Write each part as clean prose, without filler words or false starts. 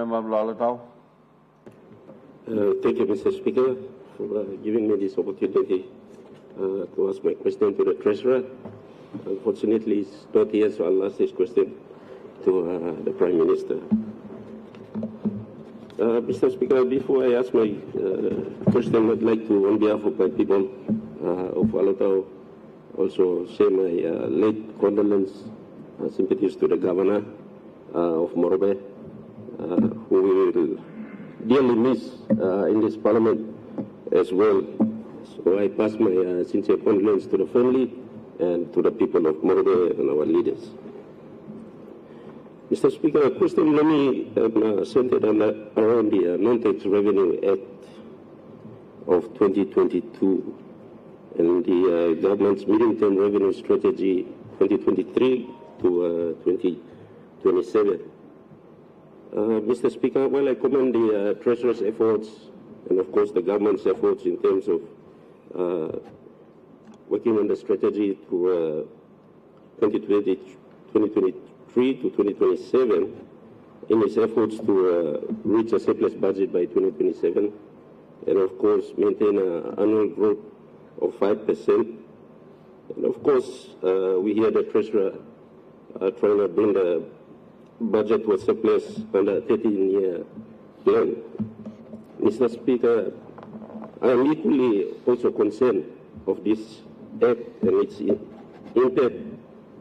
Member of Lalatau. Thank you, Mr. Speaker, for giving me this opportunity to ask my question to the Treasurer. Unfortunately, it's not here, so I'll ask this question to the Prime Minister. Mr. Speaker, before I ask my question, I'd like to, on behalf of my people of Lalatau, also say my late condolence, sympathies to the Governor of Morobe, who we will dearly miss in this Parliament as well. So I pass my sincere condolence to the family and to the people of Morobe and our leaders. Mr. Speaker, a question let me centered around the Non-Tax Revenue Act of 2022 and the government's medium-term revenue strategy 2023 to 2027. Mr. Speaker, while I commend the Treasurer's efforts and, of course, the government's efforts in terms of working on the strategy to 2023 to 2027 in its efforts to reach a surplus budget by 2027 and, of course, maintain an annual growth of 5%. And, of course, we hear the Treasurer trying to bring the budget to a surplus under a 13-year plan. Mr. Speaker, I am equally also concerned of this act and its impact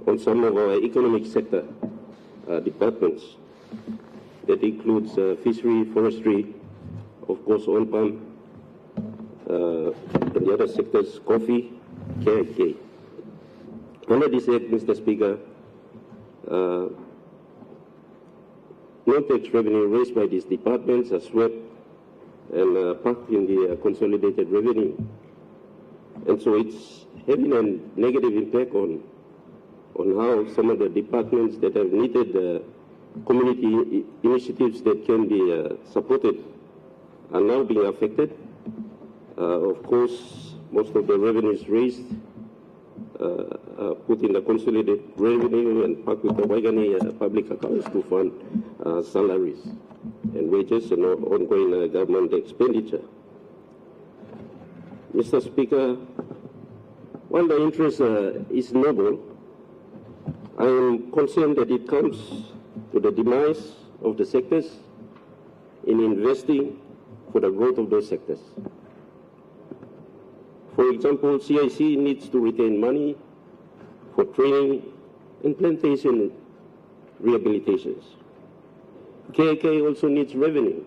on some of our economic sector departments. That includes fishery, forestry, of course, oil palm, and the other sectors, coffee, KK. Under this act, Mr. Speaker, non-tax revenue raised by these departments are swept and parked in the consolidated revenue. And so it's having a negative impact on how some of the departments that have needed community initiatives that can be supported are now being affected. Of course, most of the revenues raised put in the consolidated revenue and parked with the Waigani public accounts to fund salaries and wages and ongoing government expenditure. Mr. Speaker, while the interest is noble, I am concerned that it comes to the demise of the sectors in investing for the growth of those sectors. For example, CIC needs to retain money for training and plantation rehabilitations. KK also needs revenue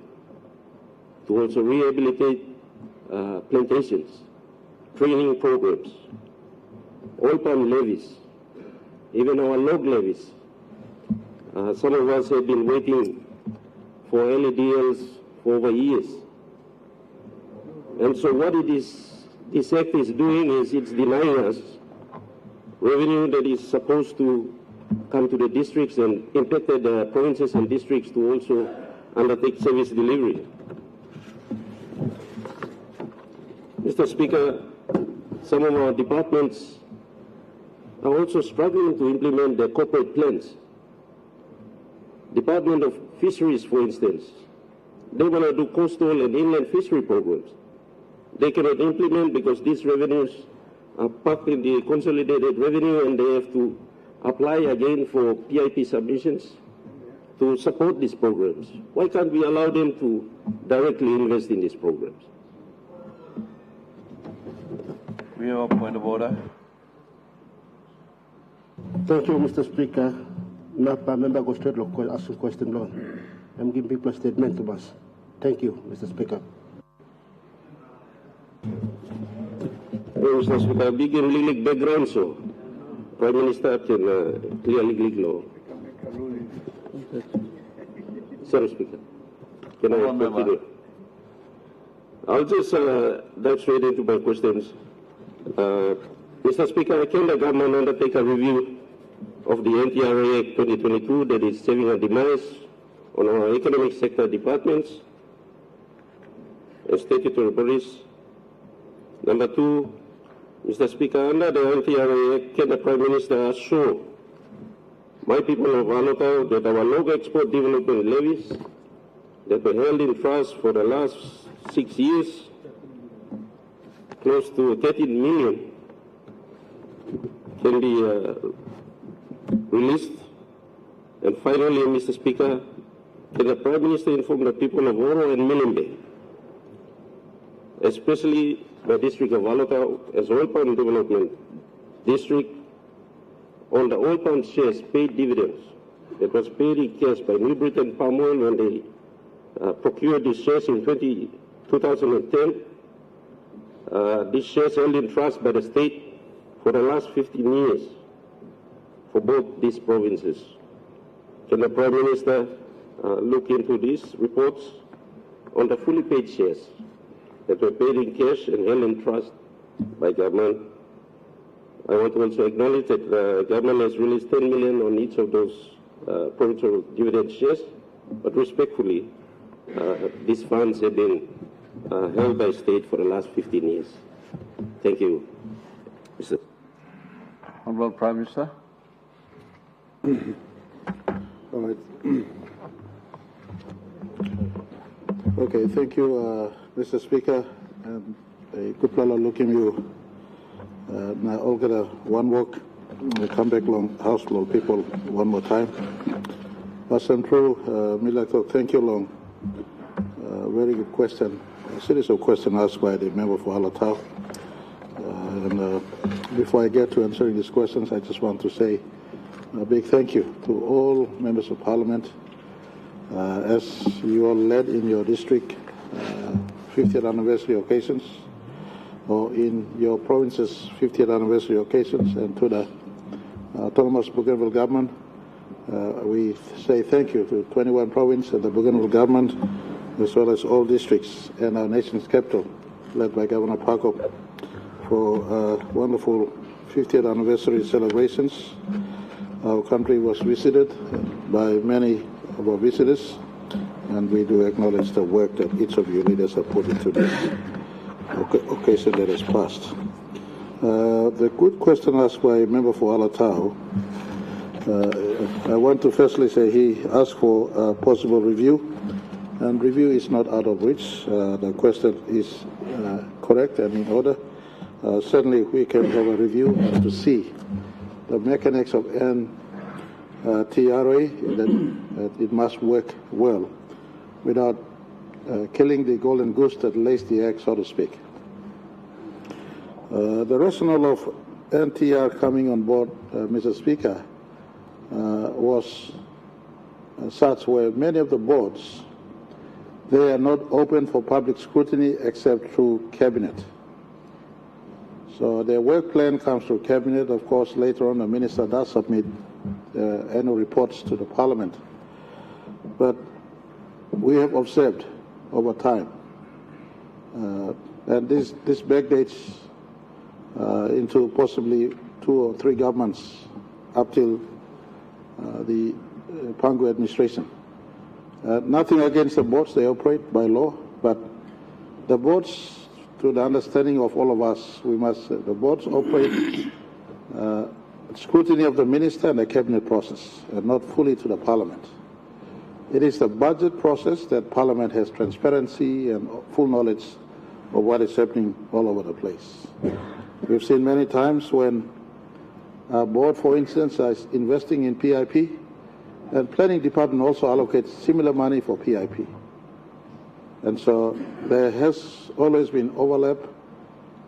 to also rehabilitate plantations, training programs, oil palm levies, even our log levies. Some of us have been waiting for LADLs for over years. And so what this act is doing is it's denying us revenue that is supposed to come to the districts and impacted the provinces and districts to also undertake service delivery. Mr. Speaker, some of our departments are also struggling to implement their corporate plans. Department of Fisheries, for instance, they want to do coastal and inland fishery programs. They cannot implement because these revenues are parked in the consolidated revenue and they have to apply again for PIP submissions to support these programs. Why can't we allow them to directly invest in these programs? We have a point of order. Thank you, Mr. Speaker. Napa member go straight to ask a question now. I'm giving people a statement to us. Thank you, Mr. Speaker. Mr. Speaker, big and legal background, so Prime Minister can clearly legal law. Sorry, Speaker. Can I continue? I'll just dive straight into my questions. Mr. Speaker, can the government undertake a review of the NTRA Act 2022 that is saving a demise on our economic sector departments and statutory bodies? Number two, Mr. Speaker, under the NTRA Act, can the Prime Minister assure my people of Lalatau that our log export development levies that were held in trust for the last 6 years, close to 13 million, can be released. And finally, Mr. Speaker, can the Prime Minister inform the people of Oro and Melembe, especially the district of Alotau as Oil Palm Development District, on the Oil Palm shares paid dividends that was paid in cash by New Britain Palm Oil when they procured these shares in 2010. These shares held in trust by the state for the last 15 years for both these provinces. Can the Prime Minister look into these reports on the fully paid shares that were paid in cash and held in trust by government? I want to also acknowledge that the government has released 10 million on each of those provincial dividend shares, but respectfully, these funds have been held by state for the last 15 years. Thank you, Mr. Honourable Prime Minister. All right. Okay, thank you, Mr. Speaker. And a good pleasure looking you. Now, I'll get a one walk. We'll come back long house long people one more time. Pastor True, Milako, thank you long. Very good question. A series of questions asked by the member for Alotau. And before I get to answering these questions, I just want to say a big thank you to all members of Parliament as you all led in your district 50th anniversary occasions, or in your province's 50th anniversary occasions, and to the autonomous Bougainville government. We say thank you to 21 provinces and the Bougainville government, as well as all districts and our nation's capital, led by Governor Pakop, for wonderful 50th anniversary celebrations. Our country was visited by many of our visitors, and we do acknowledge the work that each of you leaders have put into this occasion that has passed. The good question asked by a member for Alotau, I want to firstly say he asked for a possible review, and review is not out of reach. The question is correct and in order. Certainly we can have a review to see the mechanics of NTRA, that it must work well without killing the golden goose that lays the egg, so to speak. The rationale of NTR coming on board, Mr. Speaker, was such where many of the boards, they are not open for public scrutiny except through cabinet. So their work plan comes through cabinet. Of course, later on the minister does submit annual reports to the parliament. But we have observed over time, and this backdates into possibly 2 or 3 governments up till the Pangu administration. Nothing against the boards, they operate by law, but the boards, to the understanding of all of us, the boards operate scrutiny of the minister and the cabinet process, and not fully to the parliament. It is the budget process that parliament has transparency and full knowledge of what is happening all over the place. We've seen many times when our board, for instance, is investing in PIP, and planning department also allocates similar money for PIP. And so there has always been overlap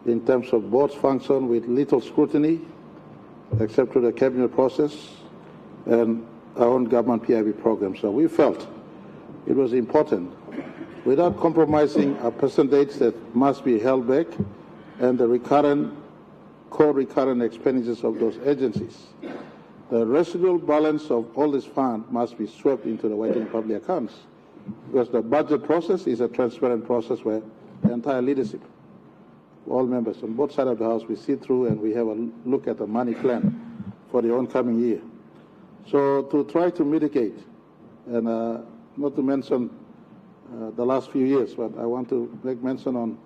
in terms of board's function with little scrutiny, except to the cabinet process and our own government PIP program. So we felt it was important, without compromising a percentage that must be held back and the co-recurrent expenditures of those agencies, the residual balance of all this fund must be swept into the waiting public accounts, because the budget process is a transparent process where the entire leadership, all members on both sides of the House, we sit through and we have a look at the money plan for the oncoming year. So to try to mitigate, and not to mention the last few years, but I want to make mention on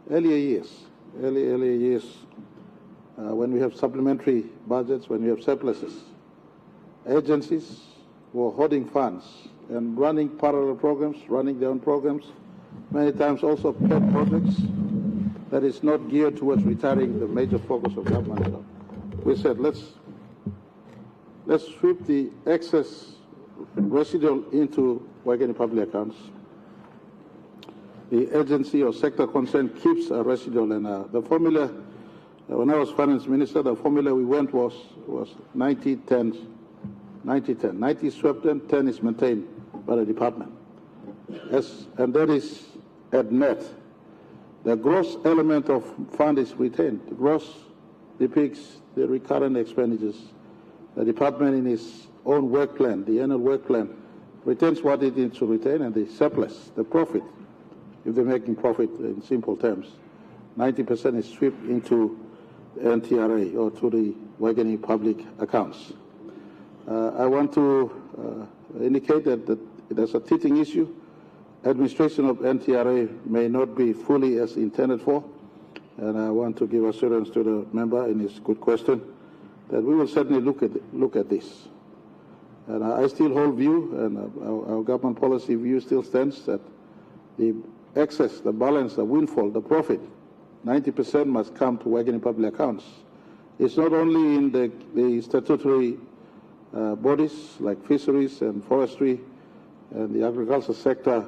earlier years, when we have supplementary budgets, when we have surpluses, agencies were hoarding funds and running parallel programs, running their own programs, many times also pet projects that is not geared towards retiring the major focus of government. We said let's sweep the excess residual into Waigani public accounts. The agency or sector concerned keeps a residual, and the formula, when I was finance minister, the formula we went was 90-10, 90-10. 90 swept and 10 is maintained by the department. And that is at net. The gross element of fund is retained. The gross depicts the recurrent expenditures. The department in its own work plan, the annual work plan, retains what it needs to retain, and the surplus, the profit, if they're making profit in simple terms, 90% is swept into the NTRA or to the Waigani public accounts. I want to indicate that there's a teething issue. Administration of NTRA may not be fully as intended for, and I want to give assurance to the member in his good question that we will certainly look at this. And I still hold view, and our government policy view still stands, that the excess, the balance, the windfall, the profit, 90% must come to Waigani public accounts. It's not only in the statutory bodies like fisheries and forestry and the agriculture sector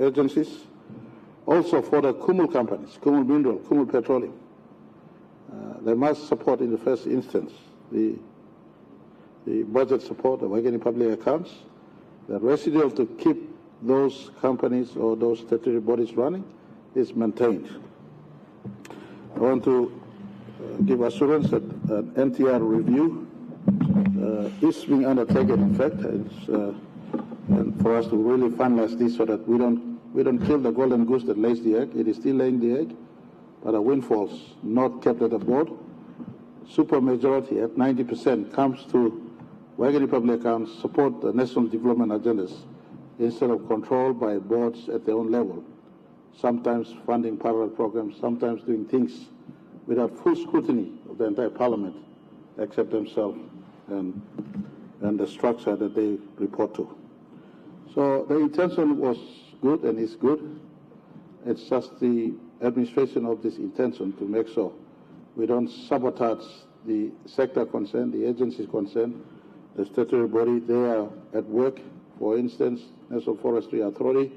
agencies, also for the Kumul companies, Kumul Mineral, Kumul Petroleum. They must support in the first instance the budget support of Waigani public accounts, the residual to keep those companies or those statutory bodies running is maintained. I want to give assurance that an NTR review is being undertaken. In fact, and for us to really finalize this so that we don't kill the golden goose that lays the egg. It is still laying the egg, but the windfalls not kept at the board. Supermajority at 90% comes to Waigani public accounts, support the national development agendas instead of controlled by boards at their own level, sometimes funding parallel programs, sometimes doing things without full scrutiny of the entire parliament, except themselves and the structure that they report to. So the intention was good and is good. It's just the administration of this intention to make sure we don't sabotage the sector concerned, the agencies concerned, the statutory body. They are at work. For instance, National Forestry Authority